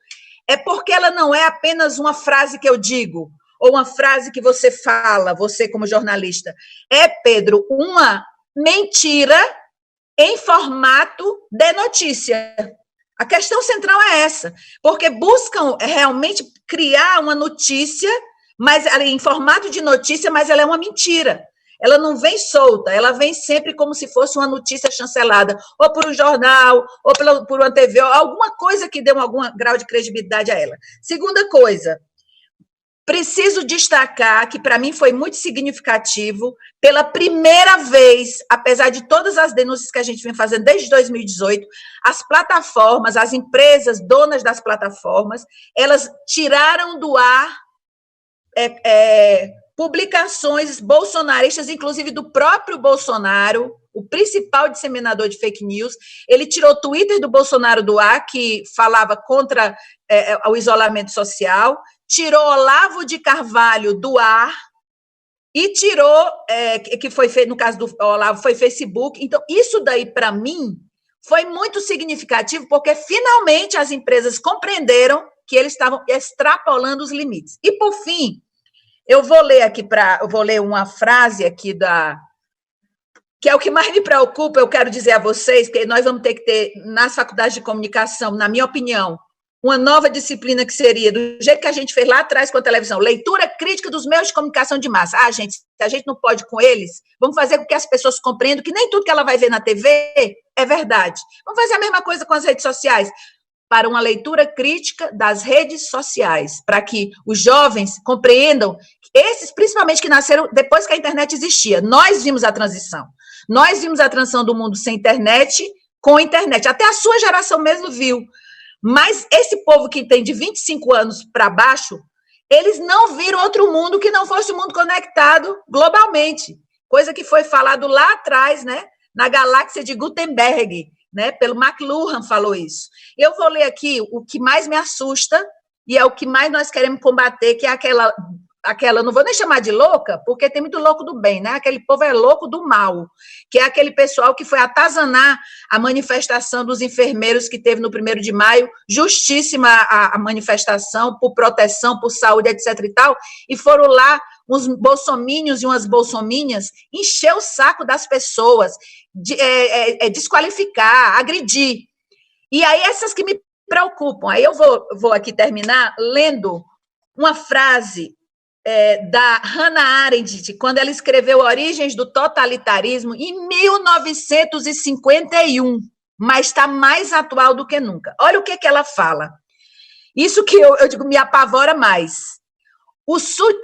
É porque ela não é apenas uma frase que eu digo, ou uma frase que você fala, você como jornalista. É, Pedro, uma mentira em formato de notícia. A questão central é essa, porque buscam realmente criar uma notícia, mas em formato de notícia, mas ela é uma mentira. Ela não vem solta, ela vem sempre como se fosse uma notícia chancelada, ou por um jornal, ou por uma TV, ou alguma coisa que dê algum grau de credibilidade a ela. Segunda coisa, preciso destacar que, para mim, foi muito significativo, pela primeira vez, apesar de todas as denúncias que a gente vem fazendo desde 2018, as plataformas, as empresas donas das plataformas, elas tiraram do ar publicações bolsonaristas, inclusive do próprio Bolsonaro, o principal disseminador de fake news. Ele tirou o Twitter do Bolsonaro do ar, que falava contra o isolamento social, tirou Olavo de Carvalho do ar e tirou, que foi feito, no caso do Olavo, foi Facebook. Então, isso daí, para mim, foi muito significativo, porque finalmente as empresas compreenderam que eles estavam extrapolando os limites. E, por fim, eu vou ler uma frase aqui que é o que mais me preocupa, eu quero dizer a vocês, que nós vamos ter que ter, nas faculdades de comunicação, na minha opinião, uma nova disciplina que seria, do jeito que a gente fez lá atrás com a televisão, leitura crítica dos meios de comunicação de massa. Gente, se a gente não pode com eles, vamos fazer com que as pessoas compreendam que nem tudo que ela vai ver na TV é verdade. Vamos fazer a mesma coisa com as redes sociais, para uma leitura crítica das redes sociais, para que os jovens compreendam, esses principalmente que nasceram depois que a internet existia. Nós vimos a transição. Nós vimos a transição do mundo sem internet com internet. Até a sua geração mesmo viu. Mas esse povo que tem de 25 anos para baixo, eles não viram outro mundo que não fosse o mundo conectado globalmente. Coisa que foi falado lá atrás, né, na galáxia de Gutenberg, né, pelo McLuhan falou isso. Eu vou ler aqui o que mais me assusta e é o que mais nós queremos combater, que é aquela, não vou nem chamar de louca, porque tem muito louco do bem, né? Aquele povo é louco do mal, que é aquele pessoal que foi atazanar a manifestação dos enfermeiros que teve no 1º de maio, justíssima a manifestação, por proteção, por saúde, etc. e tal, e foram lá uns bolsomínios e umas bolsominhas encher o saco das pessoas, desqualificar, agredir. E aí essas que me preocupam. Aí eu vou aqui terminar lendo uma frase da Hannah Arendt, quando ela escreveu Origens do Totalitarismo, em 1951, mas está mais atual do que nunca. Olha o que ela fala. Isso que eu digo me apavora mais.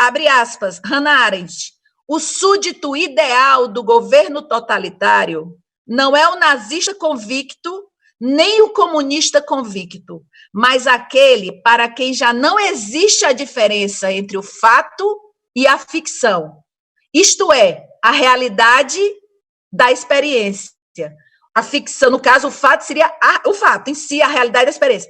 Abre aspas, Hannah Arendt, o súdito ideal do governo totalitário não é o nazista convicto, nem o comunista convicto, mas aquele para quem já não existe a diferença entre o fato e a ficção, isto é, a realidade da experiência. A ficção, no caso, o fato seria o fato em si, a realidade da experiência.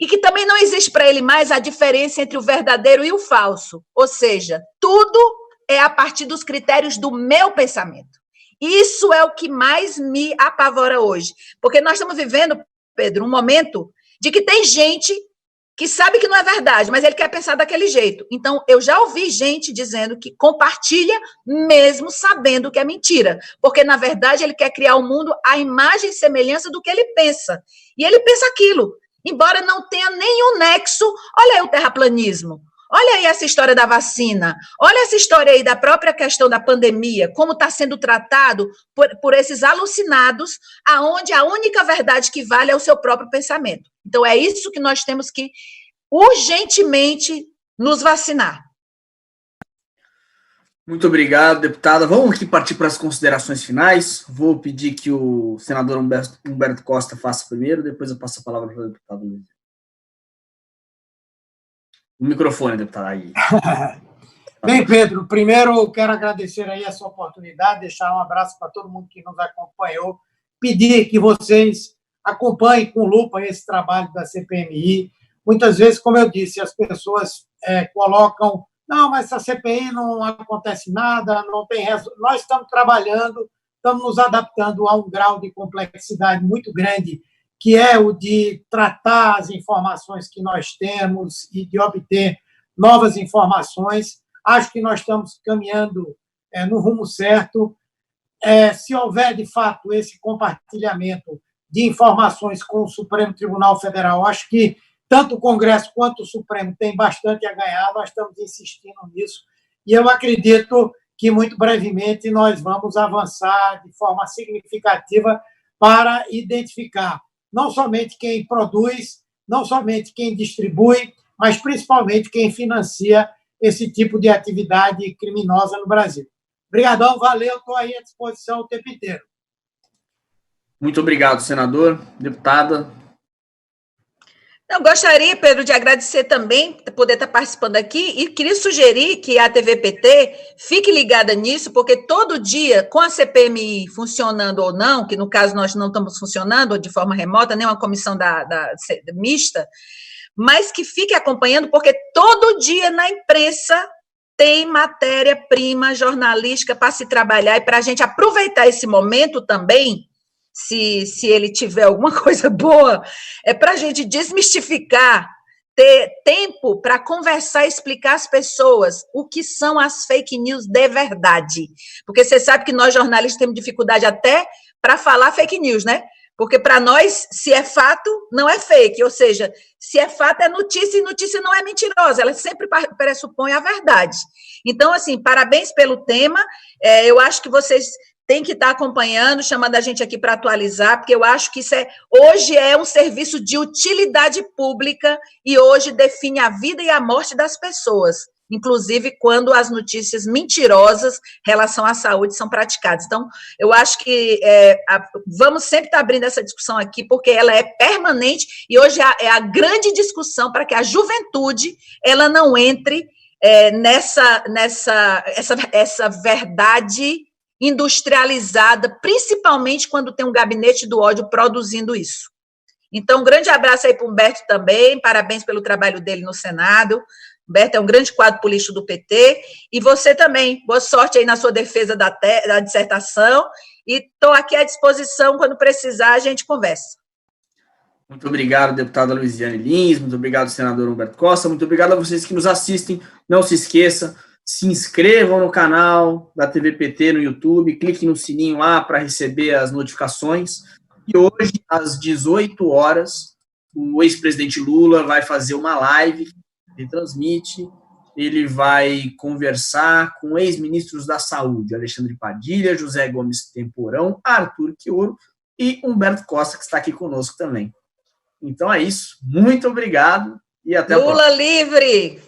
E que também não existe para ele mais a diferença entre o verdadeiro e o falso, ou seja, tudo é a partir dos critérios do meu pensamento. Isso é o que mais me apavora hoje, porque nós estamos vivendo, Pedro, um momento de que tem gente que sabe que não é verdade, mas ele quer pensar daquele jeito. Então, eu já ouvi gente dizendo que compartilha mesmo sabendo que é mentira, porque, na verdade, ele quer criar o mundo à imagem e semelhança do que ele pensa. E ele pensa aquilo, embora não tenha nenhum nexo. Olha aí o terraplanismo, olha aí essa história da vacina, olha essa história aí da própria questão da pandemia, como está sendo tratado por esses alucinados, aonde a única verdade que vale é o seu próprio pensamento. Então, é isso que nós temos que urgentemente nos vacinar. Muito obrigado, deputada. Vamos aqui partir para as considerações finais. Vou pedir que o senador Humberto Costa faça primeiro, depois eu passo a palavra para o deputado Luiz. O microfone, deputada. Aí. Bem, Pedro, primeiro eu quero agradecer aí essa oportunidade, deixar um abraço para todo mundo que nos acompanhou, pedir que vocês acompanhem com lupa esse trabalho da CPMI. Muitas vezes, como eu disse, as pessoas colocam, não, mas essa CPI não acontece nada, não tem resultado. Nós estamos trabalhando, estamos nos adaptando a um grau de complexidade muito grande, que é o de tratar as informações que nós temos e de obter novas informações. Acho que nós estamos caminhando no rumo certo. Se houver, de fato, esse compartilhamento de informações com o Supremo Tribunal Federal, acho que tanto o Congresso quanto o Supremo têm bastante a ganhar, nós estamos insistindo nisso, e eu acredito que, muito brevemente, nós vamos avançar de forma significativa para identificar não somente quem produz, não somente quem distribui, mas principalmente quem financia esse tipo de atividade criminosa no Brasil. Obrigadão, valeu, estou aí à disposição o tempo inteiro. Muito obrigado, senador. Deputada. Eu gostaria, Pedro, de agradecer também por poder estar participando aqui e queria sugerir que a TVPT fique ligada nisso, porque todo dia, com a CPMI funcionando ou não, que no caso nós não estamos funcionando de forma remota, nem uma comissão da mista, mas que fique acompanhando, porque todo dia na imprensa tem matéria-prima jornalística para se trabalhar e para a gente aproveitar esse momento também. Se ele tiver alguma coisa boa, é para a gente desmistificar, ter tempo para conversar e explicar às pessoas o que são as fake news de verdade. Porque você sabe que nós, jornalistas, temos dificuldade até para falar fake news, né? Porque para nós, se é fato, não é fake. Ou seja, se é fato, é notícia, e notícia não é mentirosa, ela sempre pressupõe a verdade. Então, assim, parabéns pelo tema. Eu acho que vocês tem que estar acompanhando, chamando a gente aqui para atualizar, porque eu acho que hoje é um serviço de utilidade pública e hoje define a vida e a morte das pessoas, inclusive quando as notícias mentirosas em relação à saúde são praticadas. Então, eu acho que vamos sempre estar abrindo essa discussão aqui, porque ela é permanente e hoje é a grande discussão para que a juventude ela não entre nessa verdade industrializada, principalmente quando tem um gabinete do ódio produzindo isso. Então, um grande abraço aí para o Humberto também, parabéns pelo trabalho dele no Senado. Humberto é um grande quadro político do PT, e você também, boa sorte aí na sua defesa da dissertação, e estou aqui à disposição, quando precisar, a gente conversa. Muito obrigado, deputada Luiziane Lins, muito obrigado, senador Humberto Costa, muito obrigado a vocês que nos assistem, não se esqueça, se inscrevam no canal da TVPT no YouTube, cliquem no sininho lá para receber as notificações. E hoje, às 18 horas, o ex-presidente Lula vai fazer uma live, ele transmite, ele vai conversar com ex-ministros da Saúde, Alexandre Padilha, José Gomes Temporão, Arthur Quioro e Humberto Costa, que está aqui conosco também. Então é isso, muito obrigado e até a próxima. Lula livre!